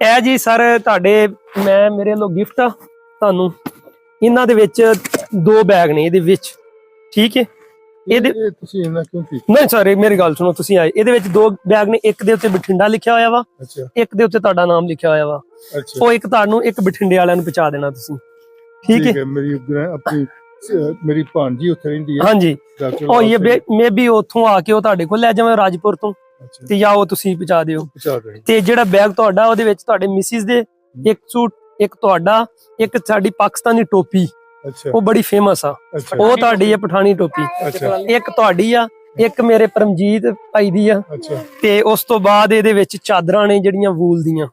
ਇਹ ਜੀ ਸਰ ਤੁਹਾਡੇ ਮੇਰੇ ਵੱਲੋਂ ਗਿਫਟ ਆ ਤੁਹਾਨੂੰ। ਇਹਨਾਂ ਦੇ ਵਿੱਚ 2 ਬੈਗ ਨੇ ਇਹਦੇ ਵਿੱਚ, ਠੀਕ ਹੈ। ਇਹਦੇ ਤੁਸੀਂ ਇਹਨਾਂ ਕਿਉਂ ਠੀਕ ਨਹੀਂ ਸਰ, ਮੇਰੀ ਗੱਲ ਸੁਣੋ, ਤੁਸੀਂ ਆਏ ਇਹਦੇ ਵਿੱਚ 2 ਬੈਗ ਨੇ। ਇੱਕ ਦੇ ਉੱਤੇ ਬਠਿੰਡਾ ਲਿਖਿਆ ਹੋਇਆ ਵਾ, ਇੱਕ ਦੇ ਉੱਤੇ ਤੁਹਾਡਾ ਨਾਮ ਲਿਖਿਆ ਹੋਇਆ ਵਾ। ਉਹ ਇੱਕ ਤੁਹਾਨੂੰ, ਇੱਕ ਬਠਿੰਡੇ ਵਾਲਿਆਂ ਨੂੰ ਪਹੁੰਚਾ ਦੇਣਾ ਤੁਸੀਂ, ਠੀਕ ਹੈ। ਮੇਰੀ ਭਾਣਜੀ ਉੱਥੇ ਰਹਿੰਦੀ ਹੈ। ਹਾਂਜੀ, ਉਹ ਇਹ ਮੇਬੀ ਉੱਥੋਂ ਆ ਕੇ ਉਹ ਤੁਹਾਡੇ ਕੋਲ ਲੈ ਜਾਵੇ ਰਾਜਪੁਰ ਤੋਂ, ਤੇ ਜਾਂ ਉਹ ਤੁਸੀਂ ਪਹੁੰਚਾ ਦਿਓ। ਤੇ ਜਿਹੜਾ ਬੈਗ ਤੁਹਾਡਾ, ਉਹਦੇ ਵਿੱਚ ਤੁਹਾਡੇ ਮਿਸਿਸ ਦੇ ਇੱਕ ਸੂਟ, ਇੱਕ ਤੁਹਾਡਾ, ਇੱਕ ਸਾਡੀ ਪਾਕਿਸਤਾਨੀ ਟੋਪੀ, ਉਹ ਬੜੀ ਫੇਮਸ ਆ, ਉਹ ਤੁਹਾਡੀ ਹੈ ਪਠਾਨੀ ਟੋਪੀ। ਇੱਕ ਤੁਹਾਡੀ ਆ, ਇੱਕ ਮੇਰੇ ਪਰਮਜੀਤ ਭਾਈ ਦੀ ਆ। ਤੇ ਉਸ ਤੋਂ ਬਾਅਦ ਇਹਦੇ ਵਿੱਚ ਚਾਦਰਾਂ ਨੇ ਜਿਹੜੀਆਂ ਵੂਲ ਦੀਆਂ,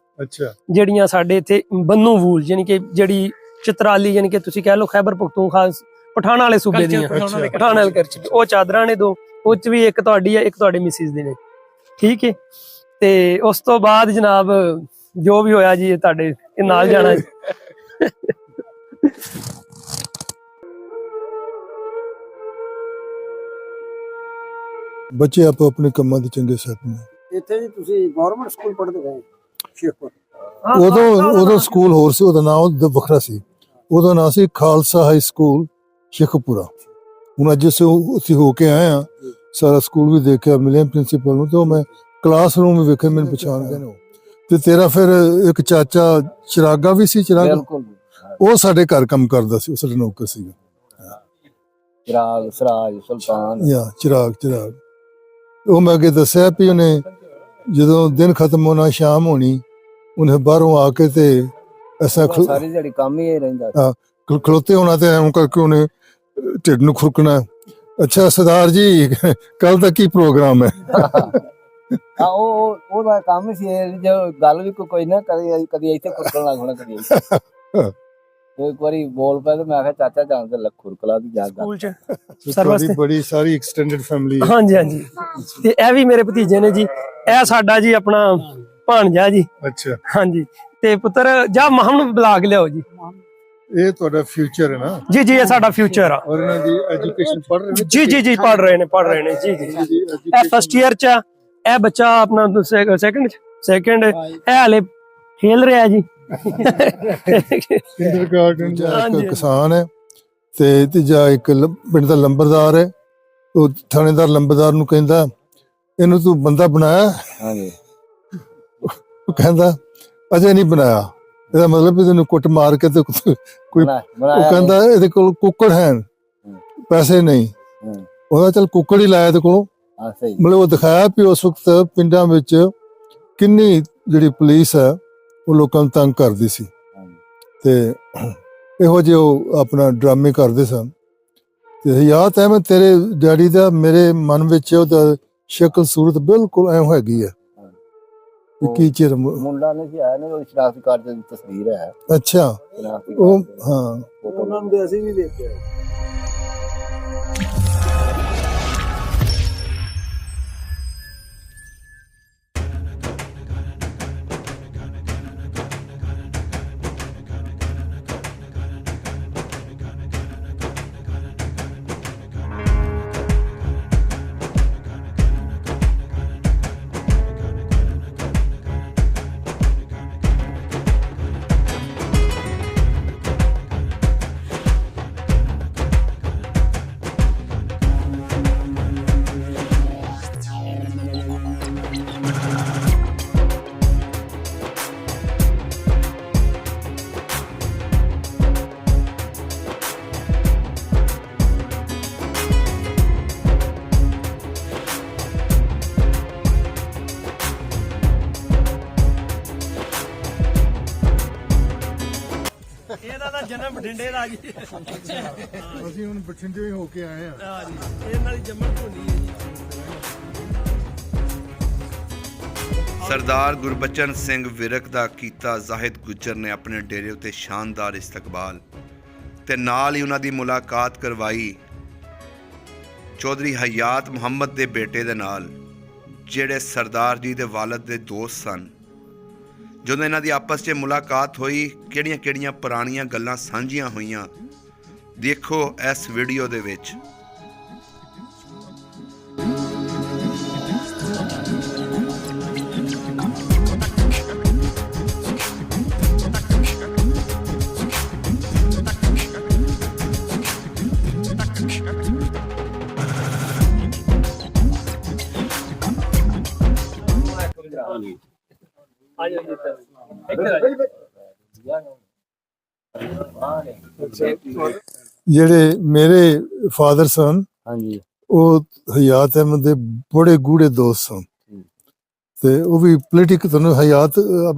ਜਿਹੜੀਆਂ ਸਾਡੇ ਇੱਥੇ ਬੰਨੂ ਵੂਲ, ਯਾਨੀ ਕਿ ਜਿਹੜੀ ਚਿਤਰਾਲੀ, ਯਾਨੀ ਕਿ ਤੁਸੀਂ ਕਹਿ ਲਓ ਖੈਬਰ ਪਖਤੂਨਖਵਾ ਪਠਾਨ ਵਾਲੇ ਸੂਬੇ ਦੀਆਂ, ਪਠਾਨ ਵਾਲੇ ਕਲਚਰ, ਉਹ ਚਾਦਰਾਂ ਨੇ 2। ਉਹ ਚ ਵੀ ਇੱਕ ਤੁਹਾਡੀ ਆ, ਇੱਕ ਤੁਹਾਡੇ ਮਿਸਿਸ ਦੇ ਨੇ, ਠੀਕ ਹੈ। ਤੇ ਉਸ ਤੋਂ ਬਾਅਦ ਜਨਾਬ ਜੋ ਵੀ ਹੋਇਆ ਜੀ, ਇਹ ਤੁਹਾਡੇ ਨਾਲ ਜਾਣਾ ਜੀ। ਬੱਚੇ ਆਪੋ ਆਪਣੇ ਕੰਮਾਂ ਦੇ ਚੰਗੇ ਸੈੱਟ ਨੇ। ਇੱਥੇ ਜੀ ਤੁਸੀਂ ਗਵਰਨਮੈਂਟ ਸਕੂਲ ਪੜ੍ਹਦੇ ਰਹੇ ਸ਼ੇਖਪੁਰ? ਉਦੋਂ ਸਕੂਲ ਹੋਰ ਸੀ, ਉਹਦਾ ਨਾਮ ਵੱਖਰਾ ਸੀ। ਉਹਦਾ ਨਾਮ ਸੀ ਖਾਲਸਾ ਹਾਈ ਸਕੂਲ ਸ਼ੇਖਪੁਰਾ। ਹੁਣ ਅੱਜ ਅਸੀਂ ਹੋ ਕੇ ਆਏ ਆ, ਸਾਰਾ ਸਕੂਲ ਵੀ ਦੇਖਿਆ, ਮਿਲੇ ਪ੍ਰਿੰਸੀਪਲ ਨੂੰ, ਤੇ ਮੈਂ ਕਲਾਸਰੂਮ ਵੀ ਵੇਖੇ, ਮੈਨੂੰ ਪਛਾਣ ਗਏ ਨੇ। ਤੇ ਤੇਰਾ ਫਿਰ ਇੱਕ ਚਾਚਾ ਚਿਰਾਗਾ ਵੀ ਸੀ, ਚਿਰਾਗ, ਉਹ ਸਾਡੇ ਘਰ ਕੰਮ ਕਰਦਾ ਸੀ, ਉਹ ਸਾਡਾ ਨੌਕਰ ਸੀਗਾ। ਚਿਰਾਗ, ਸਰਾਜ, ਸੁਲਤਾਨ, ਚਿਰਾਗ। ਉਹ ਮੈਂ ਅੱਗੇ ਦੱਸਿਆ ਵੀ ਉਹਨੇ ਜਦੋਂ ਦਿਨ ਖਤਮ ਹੋਣਾ, ਸ਼ਾਮ ਹੋਣੀ, ਉਹਨੇ ਬਾਹਰੋਂ ਆ ਕੇ ਤੇ ਐਸਾ ਸਾਰੀ ਜਿਹੜੀ ਕੰਮ ਹੀ ਰਹਿੰਦਾ ਖਲੋਤੇ ਹੋਣਾ, ਤੇ ਐਂ ਕਰਕੇ ਉਹਨੇ ਢਿੱਡ ਨੂੰ ਖੁਰਕਣਾ। ਅੱਛਾ ਸਰਦਾਰ ਜੀ, ਕੱਲ ਦਾ ਕੀ ਪ੍ਰੋਗਰਾਮ ਹੈ? ਉਹਦਾ ਕੰਮ ਸੀ, ਜੋ ਗੱਲ ਵੀ ਕੋਈ ਨਾ ਕਦੇ, ਕਦੀ ਇੱਥੇ ਖੁਰਕਣ ਲੱਗ ਹੋਣਾ, ਕਦੀ ਇੱਕ ਵਾਰੀ ਬੋਲ ਪਿਆ ਤੇ ਮੈਂ ਕਿਹਾ ਚਾਚਾ ਜਾਣ ਤੇ ਖੁਰਕਲਾ ਦੀ ਜਾ ਸਕੂਲ ਚ ਸਰਵਿਸ ਬੜੀ ਸਾਰੀ ਐਕਸਟੈਂਡਡ ਫੈਮਿਲੀ। ਹਾਂਜੀ। ਤੇ ਇਹ ਵੀ ਮੇਰੇ ਭਤੀਜੇ ਨੇ ਜੀ। ਇਹ ਸਾਡਾ ਜੀ ਆਪਣਾ ਭਾਣਜਾ ਜੀ। ਅੱਛਾ, ਹਾਂਜੀ। ਤੇ ਪੁੱਤਰ ਜਾ ਮਾਹਮ ਨੂੰ ਬੁਲਾ ਕੇ ਲਿਆਓ ਜੀ। ਇਹ ਤੁਹਾਡਾ ਫਿਊਚਰ ਹੈ ਨਾ? ਜੀ, ਇਹ ਸਾਡਾ ਫਿਊਚਰ ਆ। ਔਰ ਇਹਨਾਂ ਦੀ ਐਜੂਕੇਸ਼ਨ ਪੜ੍ਹ ਰਹੇ ਨੇ? ਜੀ, ਪੜ੍ਹ ਰਹੇ ਨੇ ਜੀ। ਇਹ ਫਸਟ ਈਅਰ ਚ ਆ। ਇਹ ਬੱਚਾ ਆਪਣਾ ਸੈਕੰਡ ਇਹ ਹਾਲੇ ਖੇਲ ਰਿਹਾ ਜੀ। ਕਿੰਡਰਗਾਰਟਨ ਇੱਕ ਕਿਸਾਨ ਹੈ, ਤੇ ਤੀਜਾ ਇੱਕ ਪਿੰਡ ਦਾ ਲੰਬਰਦਾਰ ਹੈ। ਉਹ ਥਾਣੇਦਾਰ ਲੰਬਰਦਾਰ ਨੂੰ ਕਹਿੰਦਾ, ਇਹਨੂੰ ਤੂੰ ਬੰਦਾ ਬਣਾਇਆ? ਉਹ ਕਹਿੰਦਾ ਅਜੇ ਨਹੀਂ ਬਣਾਇਆ। ਇਹਦਾ ਮਤਲਬ ਤੈਨੂੰ ਕੁੱਟ ਮਾਰ ਕੇ ਤੇ ਕੋਈ, ਉਹ ਕਹਿੰਦਾ ਇਹਦੇ ਕੋਲ ਕੁੱਕੜ ਹੈ, ਪੈਸੇ ਨਹੀਂ। ਉਹਦਾ ਚੱਲ ਕੁੱਕੜ ਹੀ ਲਾਇਆ ਇਹਦੇ ਕੋਲੋਂ। ਮਤਲਬ ਉਹ ਦਿਖਾਇਆ ਵੀ ਉਸ ਵਕਤ ਪਿੰਡਾਂ ਵਿੱਚ ਕਿੰਨੀ ਜਿਹੜੀ ਪੁਲਿਸ ਹੈ ਉਹ ਲੋਕਾਂ ਨੂੰ ਤੰਗ ਕਰਦੀ ਸੀ, ਤੇ ਇਹੋ ਜਿਹੇ ਉਹ ਆਪਣਾ ਡਰਾਮੇ ਕਰਦੇ ਸਨ। ਤੇ ਯਾਦ ਹੈ ਮੈਂ ਤੇਰੇ ਡੈਡੀ ਦਾ, ਮੇਰੇ ਮਨ ਵਿੱਚ ਉਹਦਾ ਸ਼ਕਲ ਸੂਰਤ ਬਿਲਕੁਲ ਐਂ ਹੈਗੀ ਹੈ। ਕੀ ਚਿਰ ਮੁੰਡਾ ਨਹੀਂ ਸੀ ਆਇਆ, ਉਹ ਸ਼ਨਾਖਤੀ ਕਾਰਡ ਦੀ ਤਸਵੀਰ ਹੈ। ਅੱਛਾ, ਉਹ ਹਾਂ, ਉਹਨਾਂ ਨੂੰ ਅਸੀਂ ਵੀ ਦੇਖਿਆ। ਇਹਦਾ ਤਾਂ ਜਨਮ ਬਠਿੰਡੇ ਦਾ ਜੀ। ਅਸੀਂ ਹੁਣ ਬਠਿੰਡੇ ਹੀ ਹੋ ਕੇ ਆਏ ਆ ਜੀ। ਇਹ ਨਾਲ ਜੰਮਣ ਢੁੰਡੀ ਹੈ ਜੀ। ਸਰਦਾਰ ਗੁਰਬਚਨ ਸਿੰਘ ਵਿਰਕ ਦਾ ਕੀਤਾ ਜ਼ਾਹਿਦ ਗੁੱਜਰ ਨੇ ਆਪਣੇ ਡੇਰੇ ਉੱਤੇ ਸ਼ਾਨਦਾਰ ਇਸਤਕਬਾਲ ਤੇ ਨਾਲ ਹੀ ਉਹਨਾਂ ਦੀ ਮੁਲਾਕਾਤ ਕਰਵਾਈ ਚੌਧਰੀ ਹਯਾਤ ਮੁਹੰਮਦ ਦੇ ਬੇਟੇ ਦੇ ਨਾਲ, ਜਿਹੜੇ ਸਰਦਾਰ ਜੀ ਦੇ ਵਾਲਦ ਦੇ ਦੋਸਤ ਸਨ। ਜਦੋਂ ਇਹਨਾਂ ਦੀ ਆਪਸ 'ਚ ਮੁਲਾਕਾਤ ਹੋਈ, ਕਿਹੜੀਆਂ ਪੁਰਾਣੀਆਂ ਗੱਲਾਂ ਸਾਂਝੀਆਂ ਹੋਈਆਂ, ਦੇਖੋ ਇਸ ਵੀਡੀਓ ਦੇ ਵਿੱਚ। ਜਿਹੜੇ ਮੇਰੇ ਫਾਦਰ ਸਨ ਹਾਂਜੀ ਉਹ ਹਯਾਤ ਅਹਿਮਦ ਦੇ ਬੜੇ ਗੂੜੇ ਦੋਸਤ ਸਨ ਤੇ ਉਹ ਵੀ ਪੋਲੀਟਿਕ ਤੁਹਾਨੂੰ ਹਯਾਤ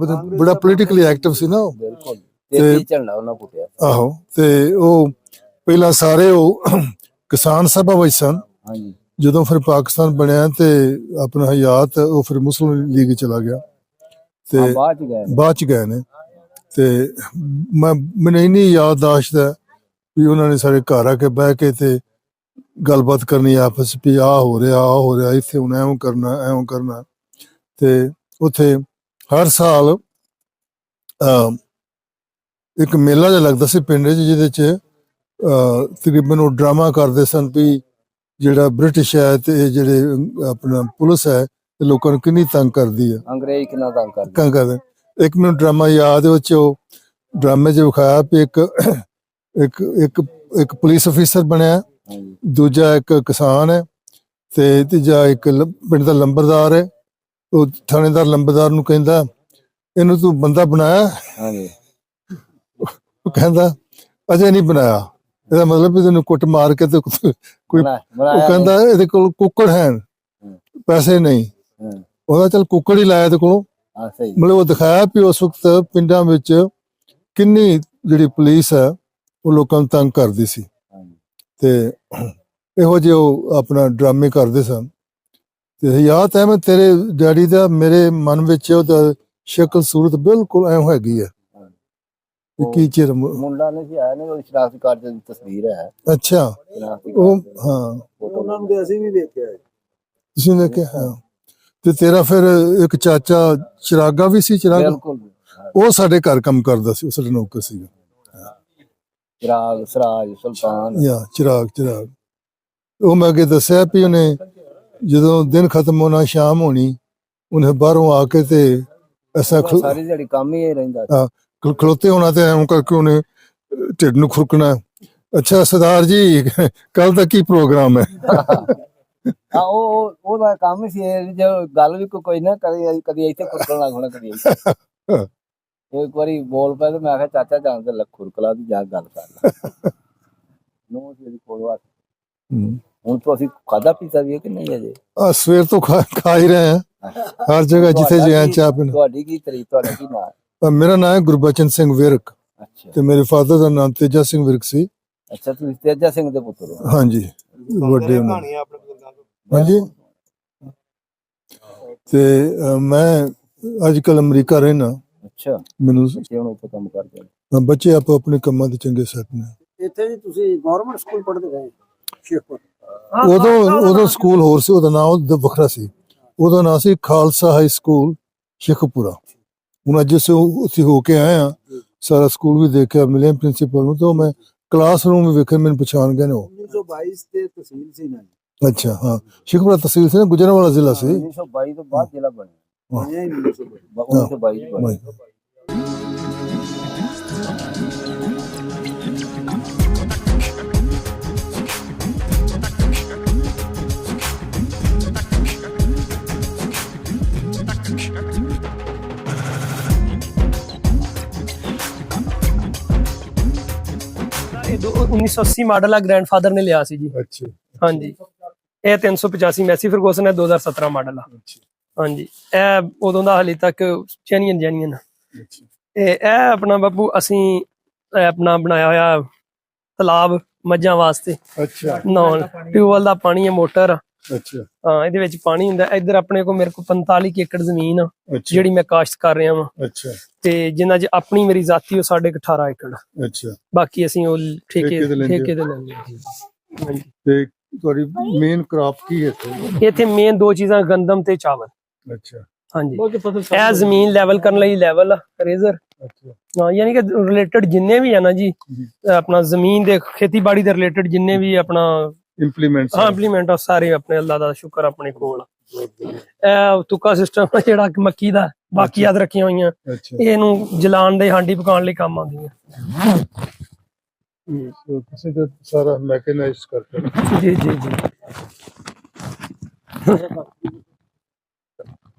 ਬੜਾ ਪੋਲੀਟਿਕਲੀ ਐਕਟਿਵ ਸੀ ਨਾ ਉਹ। ਬਿਲਕੁਲ ਤੇ ਝੰਡਾ ਉਹਨਾਂ ਪੁੱਟਿਆ ਆਹੋ ਤੇ ਉਹ ਪਹਿਲਾਂ ਸਾਰੇ ਉਹ ਕਿਸਾਨ ਸਭਾ ਵਿੱਚ ਸਨ। ਹਾਂਜੀ ਜਦੋਂ ਫਿਰ ਪਾਕਿਸਤਾਨ ਬਣਿਆ ਤੇ ਆਪਣਾ ਹਯਾਤ ਉਹ ਫਿਰ ਮੁਸਲਿਮ ਲੀਗ ਚਲਾ ਗਿਆ ਤੇ ਬਾਅਦ ਚ ਗਏ ਨੇ। ਤੇ ਮੈਨੂੰ ਇੰਨੀ ਯਾਦਦਾਸ਼ਤ ਹੈ ਵੀ ਉਹਨਾਂ ਨੇ ਸਾਰੇ ਘਰ ਆ ਕੇ ਬਹਿ ਕੇ ਤੇ ਗੱਲਬਾਤ ਕਰਨੀ ਆਪਸ ਵੀ ਆਹ ਹੋ ਰਿਹਾ ਇੱਥੇ ਹੁਣ ਐਵੇਂ ਕਰਨਾ ਤੇ ਉੱਥੇ ਹਰ ਸਾਲ ਇੱਕ ਮੇਲਾ ਜਿਹਾ ਲੱਗਦਾ ਸੀ ਪਿੰਡ 'ਚ ਜਿਹਦੇ 'ਚ ਤਕਰੀਬਨ ਉਹ ਡਰਾਮਾ ਕਰਦੇ ਸਨ ਵੀ ਜਿਹੜਾ ਬ੍ਰਿਟਿਸ਼ ਹੈ ਤੇ ਇਹ ਜਿਹੜੇ ਆਪਣਾ ਪੁਲਿਸ ਹੈ ਇਹ ਲੋਕਾਂ ਨੂੰ ਕਿੰਨੀ ਤੰਗ ਕਰਦੀ ਹੈ, ਅੰਗਰੇਜ਼ ਕਿੰਨਾ ਤੰਗ ਕਰਦੇ। ਇੱਕ ਮੈਨੂੰ ਡਰਾਮਾ ਯਾਦ ਹੈ, ਉਹ 'ਚ ਉਹ ਡਰਾਮੇ 'ਚ ਵਿਖਾਇਆ ਵੀ ਇੱਕ ਪੁਲਿਸ ਅਫੀਸਰ ਬਣਿਆ, ਦੂਜਾ ਇੱਕ ਕਿਸਾਨ ਹੈ ਤੇ ਤੀਜਾ ਇੱਕ ਪਿੰਡ ਦਾ ਲੰਬਰਦਾਰ ਹੈ। ਉਹ ਥਾਣੇਦਾਰ ਲੰਬਰਦਾਰ ਨੂੰ ਕਹਿੰਦਾ ਇਹਨੂੰ ਤੂੰ ਬੰਦਾ ਬਣਾਇਆ? ਉਹ ਕਹਿੰਦਾ ਅਜੇ ਨਹੀਂ ਬਣਾਇਆ। ਇਹਦਾ ਮਤਲਬ ਵੀ ਤੈਨੂੰ ਕੁੱਟ ਮਾਰ ਕੇ ਤੇ ਕੋਈ ਉਹ ਕਹਿੰਦਾ ਇਹਦੇ ਕੋਲ ਕੁੱਕੜ ਹੈ, ਪੈਸੇ ਨਹੀਂ। ਉਹਦਾ ਚੱਲ ਕੁੱਕੜ ਹੀ ਲਾਇਆ ਇਹਦੇ ਕੋਲੋਂ। ਮਤਲਬ ਉਹ ਦਿਖਾਇਆ ਵੀ ਉਸ ਵਕਤ ਪਿੰਡਾਂ ਵਿੱਚ ਕਿੰਨੀ ਜਿਹੜੀ ਪੁਲਿਸ ਹੈ ਉਹ ਲੋਕਾਂ ਨੂੰ ਤੰਗ ਕਰਦੀ ਸੀ ਤੇ ਇਹੋ ਜਿਹੇ ਉਹ ਆਪਣਾ ਡਰਾਮੇ ਕਰਦੇ ਸਨ। ਤੇ ਹਯਾਤ ਅਹਿਮਦ ਤੇਰੇ ਡੈਡੀ ਦਾ ਮੇਰੇ ਮਨ ਵਿੱਚ ਉਹਦਾ ਸ਼ਕਲ ਸੂਰਤ ਬਿਲਕੁਲ ਐਂ ਹੈਗੀ ਹੈ। ਕੀ ਚਿਰ ਮੁੰਡਾ ਨਹੀਂ ਸੀ ਆਇਆ ਨੇ, ਉਹ ਸ਼ਨਾਖਤੀ ਕਾਰਡ ਦੀ ਤਸਵੀਰ ਹੈ। ਅੱਛਾ ਉਹ ਹਾਂ ਉਹਨਾਂ ਨੂੰ ਤੇ ਅਸੀਂ ਵੀ ਵੇਖਿਆ ਹੈ। ਤੁਸੀਂ ਵੇਖਿਆ? ਹਾਂ। ਤੇ ਤੇਰਾ ਫਿਰ ਇੱਕ ਚਾਚਾ ਚਿਰਾਗਾ ਵੀ ਸੀ? ਚਿਰਾਗਾ ਉਹ ਸਾਡੇ ਘਰ ਕੰਮ ਕਰਦਾ ਸੀ, ਉਹ ਸਾਡੇ ਨੌਕਰ ਸੀਗਾ। ਚਿਰਾਗ ਸਰਾਜ ਸੁਲਤਾਨ ਚਿਰਾਗ ਉਹ ਮੈਂ ਅੱਗੇ ਦੱਸਿਆ ਵੀ ਉਹਨੇ ਜਦੋਂ ਦਿਨ ਖਤਮ ਹੋਣਾ ਸ਼ਾਮ ਹੋਣੀ ਉਹਨੇ ਬਾਹਰੋਂ ਆ ਕੇ ਤੇ ਐਸਾ ਸਾਰੀ ਦਿਹਾੜੀ ਕੰਮ ਹੀ ਰਹਿੰਦਾ ਖਲੋਤੇ ਹੋਣਾ ਤੇ ਐਂ ਕਰਕੇ ਉਹਨੇ ਢਿੱਡ ਨੂੰ ਖੁਰਕਣਾ। ਅੱਛਾ ਸਰਦਾਰ ਜੀ ਕੱਲ ਦਾ ਕੀ ਪ੍ਰੋਗਰਾਮ ਹੈ? ਹਾਂ ਉਹਦਾ ਕੰਮ ਸੀ ਜੋ ਗੱਲ ਵੀ ਕੋਈ ਨਾ ਕਦੀ ਇੱਥੇ ਖੁਰਕਣ ਲੱਗ ਹੋਣਾ ਕਦੀ ਉਹ ਇੱਕ ਵਾਰੀ ਬੋਲ ਪਿਆ ਤੇ ਮੈਂ ਕਿਹਾ ਚਾਚਾ ਜਾਣ ਤੇ ਖੁਰਕਲਾ ਦੀ ਜਾ ਗੱਲ ਕਰ ਲੈ ਨੋ ਸੀ ਕੋਲ ਹੁਣ ਤੋਂ ਅਸੀਂ ਖਾਦਾ ਪੀਤਾ ਵੀ ਹੈ ਕਿ ਨਹੀਂ ਅਜੇ? ਸਵੇਰ ਤੋਂ ਖਾ ਹੀ ਰਹੇ ਹਾਂ ਹਰ ਜਗ੍ਹਾ ਜਿੱਥੇ ਜਾਇਆ ਚਾਹ ਪੀਣਾ। ਤੁਹਾਡੀ ਕੀ ਤਰੀਕ, ਤੁਹਾਡਾ ਕੀ ਨਾਮ? ਮੇਰਾ ਨਾਮ ਹੈ ਗੁਰਬਚਨ ਸਿੰਘ ਵਿਰਕ ਤੇ ਮੇਰੇ ਫਾਦਰ ਦਾ ਨਾਮ ਤੇਜਾ ਸਿੰਘ ਵਿਰਕ ਸੀ। ਅੱਛਾ ਤੁਸੀਂ ਤੇਜਾ ਸਿੰਘ ਦੇ ਪੁੱਤਰ ਹੋ? ਹਾਂਜੀ ਵੱਡੇ ਹਾਂਜੀ। ਤੇ ਮੈਂ ਅੱਜ ਕੱਲ ਅਮਰੀਕਾ ਰਹਿਣਾ। ਅੱਛਾ ਮੈਨੂੰ ਕੰਮ ਕਰਦੇ ਬੱਚੇ ਆਪੋ ਆਪਣੇ ਕੰਮਾਂ ਦੇ ਚੰਗੇ ਸੈੱਟ ਨੇ। ਇੱਥੇ ਜੀ ਤੁਸੀਂ ਗਵਰਨਮੈਂਟ ਸਕੂਲ ਪੜ੍ਹਦੇ ਰਹੇ? ਸ਼ੇਖਪੁਰ ਉਦੋਂ ਸਕੂਲ ਹੋਰ ਸੀ, ਉਹਦਾ ਨਾਮ ਵੱਖਰਾ ਸੀ। ਉਹਦਾ ਨਾਮ ਸੀ ਖਾਲਸਾ ਹਾਈ ਸਕੂਲ ਸ਼ੇਖਪੁਰਾ। ਹੁਣ ਅੱਜ ਅਸੀਂ ਹੋ ਕੇ ਆਏ ਆ, ਸਾਰਾ ਸਕੂਲ ਵੀ ਦੇਖਿਆ, ਮਿਲਿਆ ਪ੍ਰਿੰਸੀਪਲ ਨੂੰ ਤੇ ਮੈਂ ਕਲਾਸਰੂਮ ਵੀ ਵੇਖਿਆ, ਮੈਨੂੰ ਪਛਾਣ ਗਏ ਨੇ ਉਹ। 1922 ਤੇ ਤਹਿਸੀਲ ਸੀ ਨਾ? ਅੱਛਾ ਹਾਂ ਸ਼ੇਖਪੁਰਾ ਤਹਿਸੀਲ ਸੀ ਨਾ, ਗੁਜਰਾਂਵਾਲਾ ਜ਼ਿਲ੍ਹਾ ਸੀ। 1922 ਤੋਂ ਬਾਅਦ ਜ਼ਿਲ੍ਹਾ ਬਣਿਆ। 1922 1980 ਮਾਡਲ ਆ, ਗ੍ਰੈਂਡਫਾਦਰ ਨੇ ਲਿਆ ਸੀ ਜੀ। ਅੱਛਾ ਹਾਂਜੀ ਇਹ 385 ਮੈਸੀ ਫਰਗੂਸਨ ਹੈ, 2017 ਮਾਡਲ ਆ। ਹਾਂਜੀ ਇਹ ਉਦੋਂ ਦਾ ਹਾਲੇ ਤੱਕ ਜੈਨੀਅਨ। ਇਹ ਆਪਣਾ ਬਾਪੂ ਅਸੀਂ ਆਪਣਾ ਬਣਾਇਆ ਹੋਇਆ ਤਲਾਬ ਮੱਝਾਂ ਵਾਸਤੇ। ਅੱਛਾ ਨਹਾਉਣ ਟਿਊਬਵੈਲ ਦਾ ਪਾਣੀ ਹੈ, ਮੋਟਰ। ਅੱਛਾ ਹਾਂ ਇਹਦੇ ਵਿੱਚ ਪਾਣੀ ਹੁੰਦਾ। ਇੱਧਰ ਆਪਣੇ ਕੋਲ ਮੇਰੇ ਕੋਲ 45 ਏਕੜ ਜ਼ਮੀਨ ਆ ਜਿਹੜੀ ਮੈਂ ਕਾਸ਼ਤ ਕਰ ਰਿਹਾ ਵਾਂ। ਅੱਛਾ ਤੇ ਜਿੰਨਾ ਚ ਆਪਣੀ ਮੇਰੀ ਜ਼ਾਤੀ ਉਹ 18.5 ਏਕੜ। ਅੱਛਾ ਬਾਕੀ ਬਾਕੀ ਅਸੀਂ ਉਹ ਠੇਕੇ ਤੇ ਲੈਂਦੇ ਹਾਂ। ਤੇ ਤੁਹਾਡੀ ਮੇਨ ਕ੍ਰਾਪ ਕੀ ਹੈ ਇੱਥੇ ਮੇਨ ਦੋ ਚੀਜ਼ਾਂ ਗੰਦਮ ਤੇ ਚਾਵਲ। ਅੱਛਾ ਹਾਂਜੀ ਇਹ ਜ਼ਮੀਨ ਲੈਵਲ ਕਰਨ ਲਈ ਲੈਵਲ ਰੇਜ਼ਰ। ਹਾਂ ਯਾਨੀ ਕਿ ਰਿਲੇਟਡ ਜਿੰਨੇ ਵੀ ਆ ਨਾ ਜੀ ਆਪਣਾ ਜ਼ਮੀਨ ਦੇ ਖੇਤੀਬਾੜੀ ਦੇ ਰਿਲੇਟਡ ਜਿੰਨੇ ਵੀ ਆਪਣਾ ਇੰਪਲੀਮੈਂਟ ਸਾਰੇ ਆਪਣੇ ਅੱਲਾ ਦਾ ਸ਼ੁਕਰ ਆਪਣੇ ਕੋਲ। ਇਹ ਤੁੱਕਾ ਸਿਸਟਮ ਜਿਹੜਾ ਮੱਕੀ ਦਾ ਬਾਕੀ ਯਾਦ ਰੱਖੀਆਂ ਹੋਈਆਂ, ਇਹਨੂੰ ਜਲਾਉਣ ਦੇ ਹਾਂਡੀ ਪਕਾਉਣ ਲਈ ਕੰਮ ਆਉਂਦੀਆਂ। ਤੁਸੀਂ ਤਾਂ ਸਾਰਾ ਮੈਕਨਾਈਜ਼ਡ ਕਰਦੇ? ਜੀ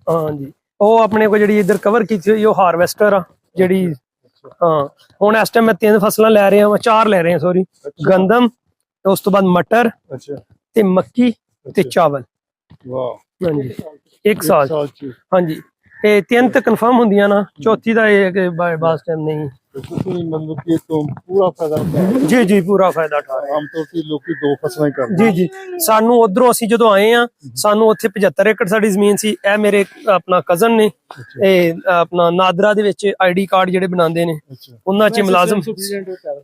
ਹਾਂ ਜੀ ਉਹ ਆਪਣੇ ਕੋ ਜਿਹੜੀ ਇੱਧਰ ਕਵਰ ਕੀਤੀ ਹੋਈ ਉਹ ਹਾਰਵੈਸਟਰ ਆ ਜਿਹੜੀ। ਹਾਂ ਹੁਣ ਇਸ ਟਾਈਮ ਮੈਂ 3 ਫਸਲਾਂ ਲੈ ਰਿਹਾ ਹਾਂ, 4 ਲੈ ਰਹੇ ਹਾਂ ਸੌਰੀ। ਗੰਦਮ, ਉਸ ਤੋਂ ਬਾਅਦ ਮਟਰ ਤੇ ਮੱਕੀ ਤੇ ਚਾਵਲ। ਵਾਹ ਹਾਂਜੀ 1 ਸਾਲ ਹਾਂਜੀ। ਇਹ 3 ਤੇ ਕਨਫਰਮ ਹੁੰਦੀਆਂ ਨਾ, ਚੌਥੀ ਦਾ ਇਹ ਕਿ ਬਾਸ ਟਾਈਮ ਨਹੀਂ। ਤੁਸੀਂ ਮਤਲਬ ਕਿ ਤੋਂ ਪੂਰਾ ਫਾਇਦਾ ਜੀ ਜੀ ਪੂਰਾ ਫਾਇਦਾ ਉਠਾ ਰਹੇ ਆਮ ਤੌਰ ਤੇ ਲੋਕੀ 2 ਫਸਲਾਂ ਹੀ ਕਰਦੇ। ਜੀ ਜੀ। ਸਾਨੂੰ ਉਧਰੋਂ ਅਸੀਂ ਜਦੋਂ ਆਏ ਆ, ਸਾਨੂੰ ਉੱਥੇ 75 ਏਕੜ ਸਾਡੀ ਜ਼ਮੀਨ ਸੀ। ਇਹ ਮੇਰੇ ਆਪਣਾ ਕਜ਼ਨ ਨੇ, ਇਹ ਆਪਣਾ ਨਾਦਰਾ ਦੇ ਵਿੱਚ ਆਈਡੀ ਕਾਰਡ ਜਿਹੜੇ ਬਣਾਉਂਦੇ ਨੇ ਉਹਨਾਂ 'ਚ ਮੁਲਾਜ਼ਮ,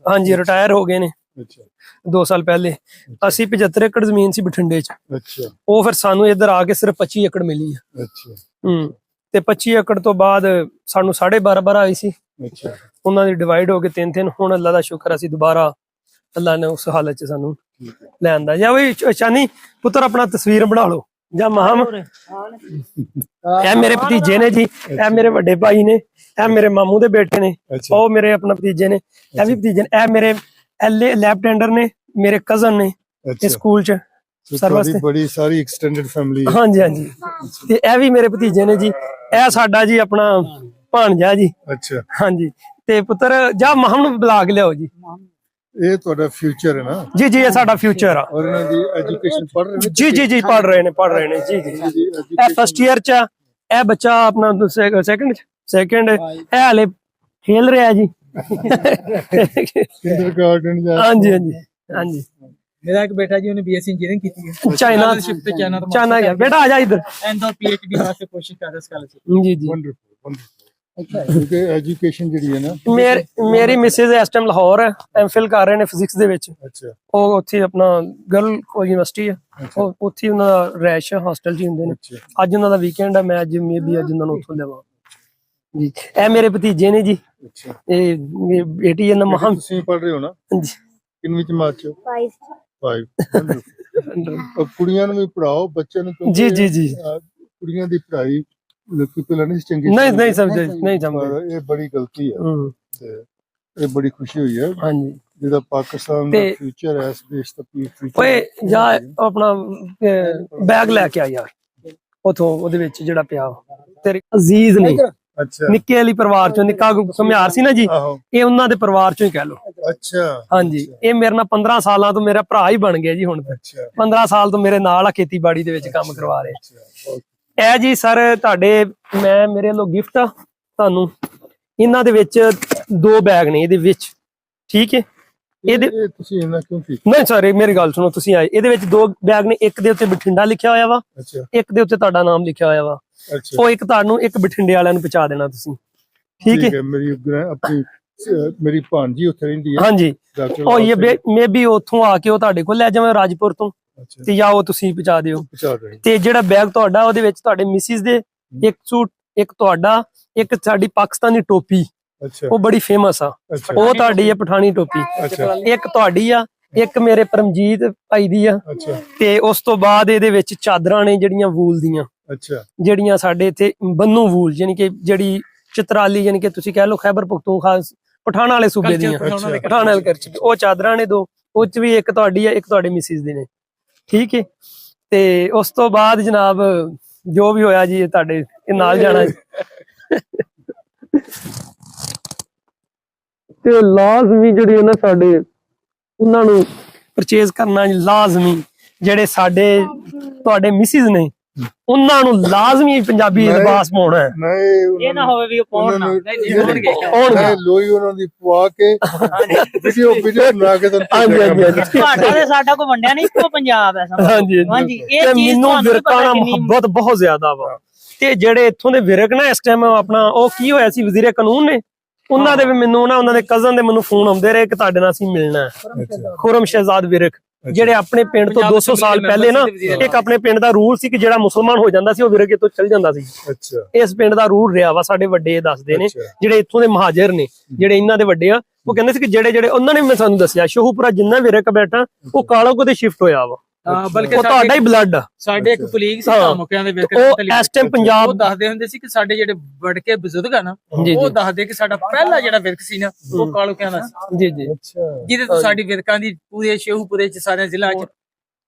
ਹਾਂਜੀ ਰਿਟਾਇਰ ਹੋ ਗਏ ਨੇ 2 ਸਾਲ ਪਹਿਲੇ। ਅਸੀਂ 75 ਏਕੜ ਜ਼ਮੀਨ ਸੀ ਬਠਿੰਡੇ 'ਚ, ਉਹ ਫਿਰ ਸਾਨੂੰ ਇੱਧਰ ਆ ਕੇ ਸਿਰਫ 25 ਏਕੜ ਮਿਲੀ ਆ। ਤੇ 25 ਏਕੜ ਤੋਂ ਬਾਅਦ ਸਾਨੂੰ 12.5 ਆਈ ਸੀ। ਉਹਨਾਂ ਦੀ ਡਿਵਾਈਡ ਹੋ ਕੇ 3-3। ਹੁਣ ਅੱਲਾ ਦਾ ਸ਼ੁਕਰ ਅਸੀਂ ਦੁਬਾਰਾ ਅੱਲਾ ਨੇ ਉਸ ਹਾਲਤ 'ਚ ਸਾਨੂੰ ਲੈਂਦਾ। ਜਾਂ ਵੀ ਚਾਨੀ ਪੁੱਤਰ ਆਪਣਾ ਤਸਵੀਰ ਬਣਾ ਲਓ ਜਾਂ ਮਹਾਮ। ਇਹ ਮੇਰੇ ਭਤੀਜੇ ਨੇ ਜੀ, ਇਹ ਮੇਰੇ ਵੱਡੇ ਭਾਈ ਨੇ, ਇਹ ਮੇਰੇ ਮਾਮੂ ਦੇ ਬੇਟੇ ਨੇ, ਉਹ ਮੇਰੇ ਆਪਣਾ ਭਤੀਜੇ ਨੇ, ਇਹ ਵੀ ਭਤੀਜੇ ਨੇ, ਇਹ ਮੇਰੇ ਲੈਫਟੈਂਡਰ ਨੇ, ਮੇਰੇ ਕਜ਼ਨ ਨੇ ਇਸ ਸਕੂਲ 'ਚ ਸਰਵਿਸ ਤੇ। ਬੜੀ ਸਾਰੀ ਐਕਸਟੈਂਡਡ ਫੈਮਿਲੀ। ਹਾਂਜੀ ਹਾਂਜੀ। ਤੇ ਇਹ ਵੀ ਮੇਰੇ ਭਤੀਜੇ ਨੇ ਜੀ। ਇਹ ਸਾਡਾ ਜੀ ਆਪਣਾ ਭਾਣਜਾ ਜੀ। ਅੱਛਾ ਹਾਂਜੀ। ਤੇ ਪੁੱਤਰ ਜਾਂ ਮਹਮ ਨੂੰ ਬੁਲਾ ਕੇ ਲਿਆਓ ਜੀ। ਇਹ ਤੁਹਾਡਾ ਫਿਊਚਰ ਹੈ ਨਾ? ਜੀ ਜੀ ਇਹ ਸਾਡਾ ਫਿਊਚਰ ਆ। ਔਰ ਇਹਨਾਂ ਦੀ ਐਜੂਕੇਸ਼ਨ ਪੜ੍ਹ ਰਹੇ ਨੇ? ਜੀ ਜੀ ਜੀ ਪੜ੍ਹ ਰਹੇ ਨੇ ਜੀ ਜੀ। ਇਹ ਫਸਟ ਈਅਰ ਚ ਆ। ਇਹ ਬੱਚਾ ਆਪਣਾ ਸੈਕੰਡ ਇਹ ਹਾਲੇ ਖੇਲ ਰਿਹਾ ਜੀ। kindergarten ਜਾਂ? ਹਾਂਜੀ ਹਾਂਜੀ ਹਾਂਜੀ। मेरा एक बेटा जी, उन्हें बीएससी इंजीनियरिंग की थी चाइना गया। बेटा आ जा इधर। एंड और पीएचडी वास्ते कोशिश कर रहा है स्कॉलरशिप। जी जी ਕਿਉਂਕਿ ਐਜੂਕੇਸ਼ਨ ਜਿਹੜੀ ਹੈ ਨਾ, ਮੇਰੀ ਮਿਸਿਸ ਇਸ ਟਾਈਮ ਲਾਹੌਰ ਹੈ, ਐਮਫਿਲ ਕਰ ਰਹੇ ਨੇ ਫਿਜ਼ਿਕਸ ਦੇ ਵਿੱਚ। ਅੱਛਾ ਉਹ ਉੱਥੇ ਆਪਣਾ ਗਰਲ ਯੂਨੀਵਰਸਿਟੀ ਹੈ, ਉਹ ਉੱਥੇ ਉਹਨਾਂ ਦਾ ਰੈਸ਼ ਹੋਸਟਲ 'ਚ ਹੁੰਦੇ ਨੇ। ਅੱਜ ਉਹਨਾਂ ਦਾ ਵੀਕਐਂਡ ਹੈ, ਮੈਂ ਅੱਜ ਮੇਬੀ ਅੱਜ ਉਹਨਾਂ ਨੂੰ ਉੱਥੋਂ ਲਿਆਵਾਂ ਜੀ। ਇਹ ਮੇਰੇ ਭਤੀਜੇ ਨੇ ਜੀ। ਇਹ ਮੇਰੀ ਬੇਟੀ ਹੈ ਮਹਾਮ। ਤੁਸੀਂ ਪੜ੍ਹ ਰਹੇ ਹੋ ਨਾ? ਹਾਂਜੀ। ਕਿੰਨਵੀਂ ਜਮਾਤ 'ਚ? 5 ਕੁੜੀਆਂ ਨੂੰ ਵੀ ਪੜਾਓ, ਬੱਚਿਆਂ ਨੂੰ। ਜੀ ਜੀ ਜੀ। ਕੁੜੀਆਂ ਦੀ ਪੜ੍ਹਾਈ ਲੋਕੀ ਪਹਿਲਾਂ ਨਹੀਂ ਚੰਗੀ ਨਹੀਂ ਸਮਝਦੇ, ਨਹੀਂ ਸਮਝਦੇ। ਇਹ ਬੜੀ ਗਲਤੀ ਹੈ ਤੇ ਇਹ ਬੜੀ ਖੁਸ਼ੀ ਹੋਈ ਹੈ। ਹਾਂਜੀ। ਜਿਹਦਾ ਪਾਕਿਸਤਾਨ ਦਾ ਫਿਊਚਰ ਹੈ, ਇਸ ਦੇਸ਼ ਦਾ ਫਿਊਚਰ। ਓਏ ਜਾ ਆਪਣਾ ਬੈਗ ਲੈ ਕੇ ਆ ਯਾਰ ਉਥੋਂ, ਉਹਦੇ ਵਿੱਚ ਜਿਹੜਾ ਪਿਆ ਤੇਰੇ ਅਜ਼ੀਜ਼ ਨੇ। ਅੱਛਾ। ਨਿੱਕੇ ਵਾਲੀ ਪਰਿਵਾਰ ਚੋਂ ਨਿੱਕਾ ਘੁਮਿਆਰ ਸੀ ਨਾ ਜੀ, ਇਹ ਉਹਨਾਂ ਦੇ ਪਰਿਵਾਰ ਚੋਂ ਹੀ ਕਹਿ ਲਓ। ਅੱਛਾ। ਹਾਂਜੀ। ਇਹ ਮੇਰੇ ਨਾਲ 15 ਸਾਲਾਂ ਤੋਂ ਮੇਰਾ ਭਰਾ ਹੀ ਬਣ ਗਿਆ ਜੀ। ਹੁਣ 15 ਸਾਲ ਤੋਂ ਮੇਰੇ ਨਾਲ ਆ, ਖੇਤੀਬਾੜੀ ਦੇ ਵਿੱਚ ਕੰਮ ਕਰਵਾ ਰਹੇ। ਇਹ ਜੀ ਸਰ ਤੁਹਾਡੇ ਮੇਰੇ ਵੱਲੋਂ ਗਿਫਟ ਆ ਤੁਹਾਨੂੰ। ਇਹਨਾਂ ਦੇ ਵਿੱਚ 2 ਬੈਗ ਨੇ ਇਹਦੇ ਵਿੱਚ, ਠੀਕ ਹੈ? ਇਹਦੇ ਤੁਸੀਂ ਇਹਨਾਂ ਕਿਉਂ ਕੀਤਾ? ਨਹੀਂ ਸਰ ਮੇਰੀ ਗੱਲ ਸੁਣੋ, ਤੁਸੀਂ ਆਏ ਇਹਦੇ ਵਿੱਚ 2 ਬੈਗ ਨੇ। ਇੱਕ ਦੇ ਉੱਤੇ ਬਠਿੰਡਾ ਲਿਖਿਆ ਹੋਇਆ ਵਾ, ਇੱਕ ਦੇ ਉੱਤੇ ਤੁਹਾਡਾ ਨਾਮ ਲਿਖਿਆ ਹੋਇਆ ਵਾ। ਉਹ ਇੱਕ ਤੁਹਾਨੂੰ, ਇੱਕ ਬਠਿੰਡੇ ਵਾਲਿਆਂ ਨੂੰ ਪਹੁੰਚਾ ਦੇਣਾ ਤੁਸੀਂ, ਠੀਕ ਹੈ? ਮੇਰੀ ਭਾਣਜੀ ਉੱਥੇ ਰਹਿੰਦੀ ਹੈ। ਹਾਂਜੀ। ਉਹ ਇਹ ਮੇਬੀ ਉੱਥੋਂ ਆ ਕੇ ਉਹ ਤੁਹਾਡੇ ਕੋਲ ਲੈ ਜਾਵਾਂ ਰਾਜਪੁਰ ਤੋਂ, ਤੇ ਜਾਂ ਉਹ ਤੁਸੀਂ ਪਹੁੰਚਾ ਦਿਓ। ਤੇ ਜਿਹੜਾ ਬੈਗ ਤੁਹਾਡਾ, ਉਹਦੇ ਵਿੱਚ ਤੁਹਾਡੇ ਮਿਸਿਸ ਦੇ 1 ਸੂਟ, ਇੱਕ ਤੁਹਾਡਾ, ਇੱਕ ਸਾਡੀ ਪਾਕਿਸਤਾਨੀ ਟੋਪੀ, ਉਹ ਬੜੀ ਫੇਮਸ ਆ, ਉਹ ਤੁਹਾਡੀ ਹੈ ਪਠਾਨੀ ਟੋਪੀ। ਇੱਕ ਤੁਹਾਡੀ ਆ, ਇੱਕ ਮੇਰੇ ਪਰਮਜੀਤ ਭਾਈ ਦੀ ਆ। ਤੇ ਉਸ ਤੋਂ ਬਾਅਦ ਇਹਦੇ ਵਿੱਚ ਚਾਦਰਾਂ ਨੇ ਜਿਹੜੀਆਂ ਵੂਲ ਦੀਆਂ, ਜਿਹੜੀਆਂ ਸਾਡੇ ਇੱਥੇ ਬੰਨੂ ਵੂਲ, ਯਾਨੀ ਕਿ ਜਿਹੜੀ ਚਿਤਰਾਲੀ, ਯਾਨੀ ਕਿ ਤੁਸੀਂ ਕਹਿ ਲਓ ਖੈਬਰ ਪਖਤੂਨਖਵਾ ਪਠਾਨ ਵਾਲੇ ਸੂਬੇ ਦੀਆਂ, ਪਠਾਨ ਵਾਲੇ ਕਲਚਰ, ਉਹ ਚਾਦਰਾਂ ਨੇ 2। ਉਹ ਚ ਵੀ ਇੱਕ ਤੁਹਾਡੀ ਆ, ਇੱਕ ਤੁਹਾਡੇ ਮਿਸਿਸ ਦੇ ਨੇ, ਠੀਕ ਹੈ? ਤੇ ਉਸ ਤੋਂ ਬਾਅਦ ਜਨਾਬ ਜੋ ਵੀ ਹੋਇਆ ਜੀ, ਇਹ ਤੁਹਾਡੇ ਨਾਲ ਜਾਣਾ ਜੀ। ਤੇ ਲਾਜ਼ਮੀ ਜਿਹੜੀ ਨਾ ਸਾਡੇ ਉਹਨਾਂ ਨੂੰ ਪਰਚੇਜ਼ ਕਰਨਾ ਲਾਜ਼ਮੀ। ਜਿਹੜੇ ਸਾਡੇ ਤੁਹਾਡੇ ਮਿਸਿਸ ਨੇ, ਉਹਨਾਂ ਨੂੰ ਲਾਜ਼ਮੀ ਪੰਜਾਬੀ ਲਿਬਾਸ ਪਾਉਣਾ ਹੈ। ਇਹ ਨਾ ਹੋਵੇ ਵੀ ਉਹ ਪਾਉਣ ਨਾ ਲੋਈ ਉਹਨਾਂ ਦੀ ਪਵਾ ਕੇ ਵੀਡੀਓ ਬਣਾ ਕੇ ਤੁਹਾਡਾ ਤੇ ਸਾਡਾ ਕੋਈ ਵੰਡਿਆ ਨਹੀਂ, ਇੱਕੋ ਪੰਜਾਬ ਹੈ। ਹਾਂਜੀ ਹਾਂਜੀ। ਇਹ ਮੈਨੂੰ ਵਿਰਕਾਂ ਨਾਲ ਮੁਹੱਬਤ ਬਹੁਤ ਜ਼ਿਆਦਾ ਵਾ। ਤੇ ਜਿਹੜੇ ਇੱਥੋਂ ਦੇ ਵਿਰਕ ਨਾ ਇਸ ਟਾਈਮ ਆਪਣਾ, ਉਹ ਕੀ ਹੋਇਆ ਸੀ, ਵਜ਼ੀਰੇ ਕਾਨੂੰਨ ਨੇ, ਉਹਨਾਂ ਦੇ ਵੀ ਮੈਨੂੰ ਨਾ, ਉਹਨਾਂ ਦੇ ਕਜ਼ਨ ਦੇ ਮੈਨੂੰ ਫੋਨ ਆਉਂਦੇ ਰਹੇ ਕਿ ਤੁਹਾਡੇ ਨਾਲ ਅਸੀਂ ਮਿਲਣਾ ਹੈ। ਖੁਰਮ ਸ਼ਹਿਜ਼ਾਦ ਵਿਰਕ, ਜਿਹੜੇ ਆਪਣੇ ਪਿੰਡ ਤੋਂ 200 ਸਾਲ ਪਹਿਲੇ ਨਾ, ਇੱਕ ਆਪਣੇ ਪਿੰਡ ਦਾ ਰੂਲ ਸੀ ਕਿ ਜਿਹੜਾ ਮੁਸਲਮਾਨ ਹੋ ਜਾਂਦਾ ਸੀ ਉਹ ਵਿਰਕ ਤੋਂ ਚਲ ਜਾਂਦਾ ਸੀ। ਇਸ ਪਿੰਡ ਦਾ ਰੂਲ ਰਿਹਾ ਵਾ, ਸਾਡੇ ਵੱਡੇ ਦੱਸਦੇ ਨੇ, ਜਿਹੜੇ ਇੱਥੋਂ ਦੇ ਮਹਾਜਰ ਨੇ, ਜਿਹੜੇ ਇਹਨਾਂ ਦੇ ਵੱਡੇ ਆ, ਉਹ ਕਹਿੰਦੇ ਸੀ ਕਿ ਜਿਹੜੇ ਉਹਨਾਂ ਨੇ ਸਾਨੂੰ ਦੱਸਿਆ ਸ਼ੋਹੂਪੁਰਾ ਜਿੰਨਾ ਵਿਰਕ ਬੈਠਾ ਉਹ ਕਾਲੋਂ ਤੇ ਸ਼ਿਫਟ ਹੋਇਆ ਵਾ। ਬਲਕਿ ਤੁਹਾਡਾ ਹੀ ਬਲੱਡ ਆ। ਸਾਡੇ ਇੱਕ ਕੁਲੀਗ ਸੀ ਮੁਕਿਆਂ ਦੇ ਵਿਰਕ, ਉਹ ਇਸ ਟਾਈਮ ਪੰਜਾਬ ਦੱਸਦੇ ਹੁੰਦੇ ਸੀ ਕਿ ਸਾਡੇ ਜਿਹੜੇ ਵੜਕੇ ਬਜ਼ੁਰਗ ਆ ਨਾ, ਉਹ ਦੱਸਦੇ ਕਿ ਸਾਡਾ ਪਹਿਲਾ ਜਿਹੜਾ ਵਿਰਕ ਸੀ ਨਾ, ਉਹ ਕਾਲੋਕਿਆਂ ਦਾ ਸੀ। ਜੀ ਜੀ। ਜਿਹਦੇ ਤੋਂ ਸਾਡੀ ਵਿਰਕਾਂ ਦੀ ਪੂਰੇ ਸ਼ੇਹੂਪੁਰੇ ਚ ਸਾਰੇ ਜ਼ਿਲ੍ਹਾ ਚ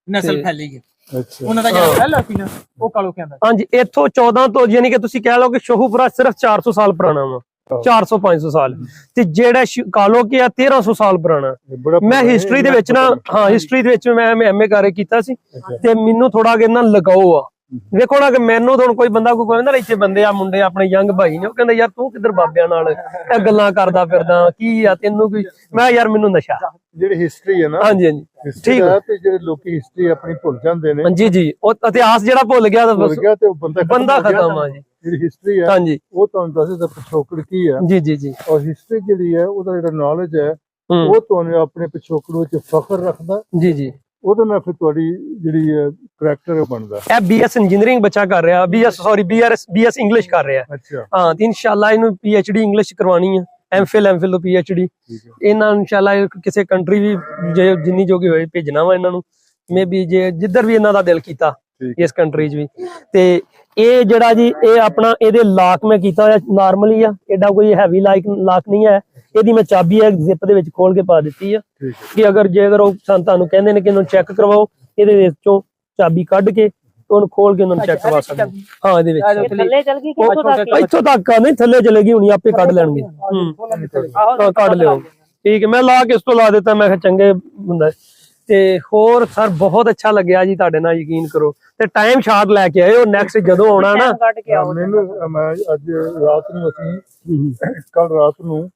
ਨਸਲ ਫੈਲੀ ਗਈ। ਅੱਛਾ ਉਹਨਾਂ ਦਾ ਜਿਹੜਾ ਪਹਿਲਾ ਸੀ ਨਾ ਉਹ ਕਾਲੋਕਿਆਂ ਦਾ। ਹਾਂਜੀ, ਇੱਥੋਂ 14 ਤੋਂ ਯਾਨੀ ਕਿ ਤੁਸੀਂ ਕਹਿ ਲਓ ਕਿ ਸ਼ੋਹੂਪੁਰਾ ਸਿਰਫ 400 ਸਾਲ ਪੁਰਾਣਾ ਵਾ, 400-500 ਸਾਲ, ਤੇ ਜਿਹੜਾ ਕਾਲੋਕੀ ਆ 1300 ਸਾਲ ਪੁਰਾਣਾ। ਮੈਂ ਹਿਸਟਰੀ ਦੇ ਵਿੱਚ ਨਾ, ਹਾਂ ਹਿਸਟਰੀ ਦੇ ਵਿੱਚ ਮੈਂ ਐਮਏ ਕਰ ਕੀਤਾ ਸੀ, ਤੇ ਮੈਨੂੰ ਥੋੜਾ ਕਿ ਨਾ ਲਗਾਓ ਆ। ਵੇਖੋ ਨਾ ਕਿ ਮੈਨੂੰ ਤਾਂ ਕੋਈ ਬੰਦਾ ਕੋਈ ਕਹਿੰਦਾ ਇੱਥੇ ਬੰਦੇ ਆ ਮੁੰਡੇ ਆਪਣੇ ਯੰਗ ਭਾਈ ਨੇ, ਉਹ ਕਹਿੰਦਾ ਯਾਰ ਤੂੰ ਕਿੱਧਰ ਬਾਬਿਆਂ ਨਾਲ ਇਹ ਗੱਲਾਂ ਕਰਦਾ ਫਿਰਦਾ, ਕੀ ਆ ਤੈਨੂੰ ਕੋਈ? ਮੈਂ ਯਾਰ ਮੈਨੂੰ ਨਸ਼ਾ ਜਿਹੜੀ ਹਿਸਟਰੀ ਹੈ ਨਾ, ਹਾਂਜੀ ਹਾਂਜੀ ਠੀਕ ਹੈ, ਤੇ ਜਿਹੜੇ ਲੋਕੀ ਹਿਸਟਰੀ ਆਪਣੀ ਭੁੱਲ ਜਾਂਦੇ ਨੇ। ਜੀ ਜੀ, ਉਹ ਇਤਿਹਾਸ ਜਿਹੜਾ ਭੁੱਲ ਗਿਆ ਤੇ ਉਹ ਬੰਦਾ ਖਤਮ ਆ ਜੀ। ਜਿਹੜੀ ਹਿਸਟਰੀ ਹੈ ਹਾਂਜੀ ਉਹ ਤੁਹਾਨੂੰ ਦੱਸਦਾ ਪਿਛੋਕੜ ਕੀ ਹੈ। ਜੀ ਜੀ ਜੀ। ਔਰ ਹਿਸਟਰੀ ਜਿਹੜੀ ਹੈ ਉਹਦਾ ਜਿਹੜਾ ਨੌਲੇਜ ਹੈ ਉਹ ਤੁਹਾਨੂੰ ਆਪਣੇ ਪਿਛੋਕੜ ਵਿੱਚ ਫਖਰ ਰੱਖਦਾ। ਜੀ ਜੀ, ਉਹਦੇ ਨਾਲ ਫਿਰ ਤੁਹਾਡੀ ਜਿਹੜੀ ਕਰੈਕਟਰ ਬਣਦਾ। ਇਹ ਬੀਐਸ ਇੰਜੀਨੀਅਰਿੰਗ ਬੱਚਾ ਕਰ ਰਿਹਾ, ਬੀਐਸ ਇੰਗਲਿਸ਼ ਕਰ ਰਿਹਾ। ਅੱਛਾ ਹਾਂ, ਤੇ ਇਨਸ਼ਾਅੱਲਾ ਇਹਨੂੰ ਪੀਐਚਡੀ ਇੰਗਲਿਸ਼ ਕਰਵਾਉਣੀ ਹੈ, ਐਮਫਿਲ ਤੋਂ ਪੀਐਚਡੀ। ਇਹਨਾਂ ਨੂੰ ਇਨਸ਼ਾਅੱਲਾ ਕਿਸੇ ਕੰਟਰੀ ਵੀ ਜਿੰਨੀ ਜੋਗੇ ਹੋਏ ਭੇਜਣਾ ਵਾ ਇਹਨਾਂ ਨੂੰ, ਮੇਬੀ ਜੇ ਜਿੱਧਰ ਵੀ ਇਹਨਾਂ ਦਾ ਦਿਲ ਕੀਤਾ ਇਸ ਕੰਟਰੀ 'ਚ ਵੀ। ਤੇ ਇਹ ਜਿਹੜਾ ਜੀ ਇਹ ਆਪਣਾ ਇਹਦੇ ਲਾਕ ਮੈਂ ਕੀਤਾ ਹੋਇਆ ਨਾਰਮਲੀ ਆ, ਐਡਾ ਕੋਈ ਹੈਵੀ ਲਾਕ ਨਹੀਂ ਹੈ। ਇਹਦੀ ਮੈਂ ਚਾਬੀ ਹੈ ਜ਼ਿਪ ਦੇ ਵਿੱਚ ਖੋਲ ਕੇ ਪਾ ਦਿੱਤੀ ਆ, ਕਿ ਅਗਰ ਉਹ ਤੁਹਾਨੂੰ ਕਹਿੰਦੇ ਨੇ ਕਿ ਇਹਨੂੰ ਚੈੱਕ ਕਰਵਾਓ, ਇਹਦੇ ਵਿੱਚੋਂ ਚਾਬੀ ਕੱਢ ਕੇ ਉਹਨੂੰ ਖੋਲ ਕੇ ਉਹਨਾਂ ਨੂੰ ਚੈੱਕ ਕਰਵਾ ਸਕਦੇ। ਹਾਂ, ਇਹਦੇ ਵਿੱਚ ਥੱਲੇ ਚੱਲ ਗਈ ਇੱਥੋਂ ਤੱਕ ਨਹੀਂ, ਥੱਲੇ ਚਲੇਗੀ ਹੁਣੀ, ਆਪੇ ਕੱਢ ਲੈਣਗੇ। ਹਾਂ, ਕੱਢ ਲਿਓ, ਠੀਕ ਹੈ। ਮੈਂ ਲਾ ਕੇ ਇਸ ਤੋਂ ਲਾ ਦਿੱਤਾ, ਮੈਂ ਕਿਹਾ ਚੰਗੇ ਹੁੰਦਾ। ਤੇ ਹੋਰ ਸਰ ਬਹੁਤ ਅੱਛਾ ਲੱਗਿਆ ਜੀ ਤੁਹਾਡੇ ਨਾਲ, ਯਕੀਨ ਕਰੋ। ਤੇ ਟਾਈਮ ਸ਼ਾਟ ਲੈ ਕੇ ਆਇਓ, ਨੈਕਸਟ ਜਦੋਂ ਆਉਣਾ ਨਾ। ਮੈਨੂੰ ਮੈਂ ਅੱਜ ਰਾਤ ਨੂੰ ਕੱਲ ਰਾਤ ਨੂੰ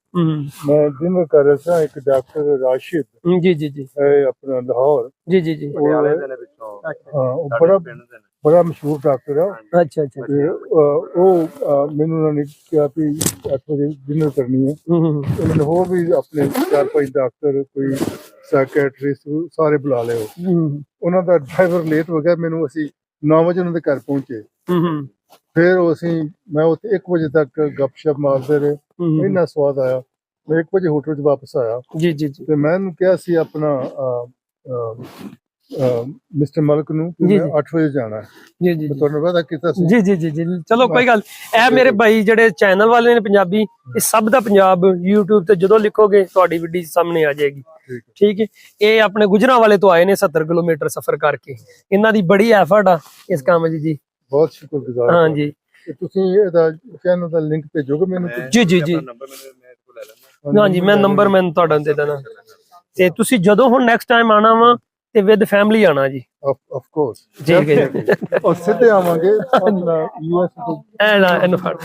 ਮੈਂ ਡਿਨਰ ਕਰ ਰਿਹਾ ਸੀ, ਇੱਕ ਡਾਕਟਰ ਰਾਸ਼ਿਦ ਜੀ ਜੀ ਜੀ ਆਪਣਾ ਲਾਹੌਰ, ਜੀ ਜੀ ਜੀ, ਉਹ ਬੜਾ ਮਸ਼ਹੂਰ ਡਾਕਟਰ ਹੈ। ਅੱਛਾ ਅੱਛਾ, ਉਹ ਮੈਨੂੰ ਉਹਨਾਂ ਨੇ ਕਿਹਾ ਵੀ 8 ਵਜੇ ਡਿਨਰ ਕਰਨੀ ਹੈ। ਉਹਨਾਂ ਨੇ ਹੋਰ ਵੀ ਆਪਣੇ 4-5 ਡਾਕਟਰ, ਕੋਈ ਸਾਈਕੈਟਰਿਸਟ ਸਾਰੇ ਬੁਲਾ ਲਿਓ। ਉਹਨਾਂ ਦਾ ਡਰਾਈਵਰ ਲੇਟ ਹੋ ਗਿਆ, ਮੈਨੂੰ ਅਸੀਂ 9 ਵਜੇ ਉਹਨਾਂ ਦੇ ਘਰ ਪਹੁੰਚੇ। ਫਿਰ ਮੈਂ ਉੱਥੇ 1 ਵਜੇ ਤੱਕ ਗੱਪਸ਼ਪ ਮਾਰਦੇ ਰਹੇ, ਇੰਨਾ ਸਵਾਦ ਆਇਆ। ਮੈਂ 1 ਵਜੇ ਹੋਟਲ 'ਚ ਵਾਪਸ ਆਇਆ। ਜੀ ਜੀ ਜੀ, ਤੇ ਮੈਂ ਉਹਨੂੰ ਕਿਹਾ ਸੀ ਆਪਣਾ ਮਿਸਟਰ ਮਲਕ ਨੂੰ ਕਿ ਮੈਂ 8 ਵਜੇ ਜਾਣਾ ਹੈ। ਜੀ ਜੀ, ਤੁਹਾਨੂੰ ਵਾਅਦਾ ਕੀਤਾ ਸੀ। ਜੀ ਜੀ ਜੀ ਜੀ, ਚਲੋ ਕੋਈ ਗੱਲ। ਇਹ ਮੇਰੇ ਭਾਈ ਜਿਹੜੇ ਚੈਨਲ ਵਾਲੇ ਨੇ ਪੰਜਾਬੀ, ਇਹ ਸਭ ਦਾ ਪੰਜਾਬ YouTube ਤੇ ਜਦੋਂ ਲਿਖੋਗੇ ਤੁਹਾਡੀ ਵੀਡੀਓ ਸਾਹਮਣੇ ਆ ਜਾਏਗੀ। ਠੀਕ ਹੈ। ਇਹ ਆਪਣੇ ਗੁਜਰਾਂਵਾਲੇ ਤੋਂ ਆਏ ਨੇ 70 ਕਿਲੋਮੀਟਰ ਸਫ਼ਰ ਕਰਕੇ। ਇਹਨਾਂ ਦੀ ਬੜੀ ਐਫਰਟ ਆ ਇਸ ਕੰਮ 'ਚ ਜੀ, ਬਹੁਤ ਸ਼ੁਕਰਗੁਜ਼ਾਰ। ਹਾਂ ਜੀ, ਤੁਸੀਂ ਇਹਦਾ ਚੈਨਲ ਦਾ ਲਿੰਕ ਭੇਜੋਗੇ ਮੈਨੂੰ? ਜੀ ਜੀ ਜੀ, ਹਾਂ ਜੀ, ਮੈਂ ਨੰਬਰ ਤੁਹਾਡਾ ਦੇ ਦੇਣਾ। ਤੇ ਤੁਸੀਂ ਜਦੋਂ ਹੁਣ ਨੈਕਸਟ ਟਾਈਮ ਆਣਾ ਵਾ ਤੇ ਵਿਦ ਫੈਮਿਲੀ ਆਣਾ ਜੀ। ਆਫ ਕੋਰਸ, ਠੀਕ ਹੈ ਜੀ। ਔਰ ਸਿੱਧੇ ਆਵਾਂਗੇ ਯੂਐਸ ਤੋਂ। ਇਹਨੂੰ ਫੜ।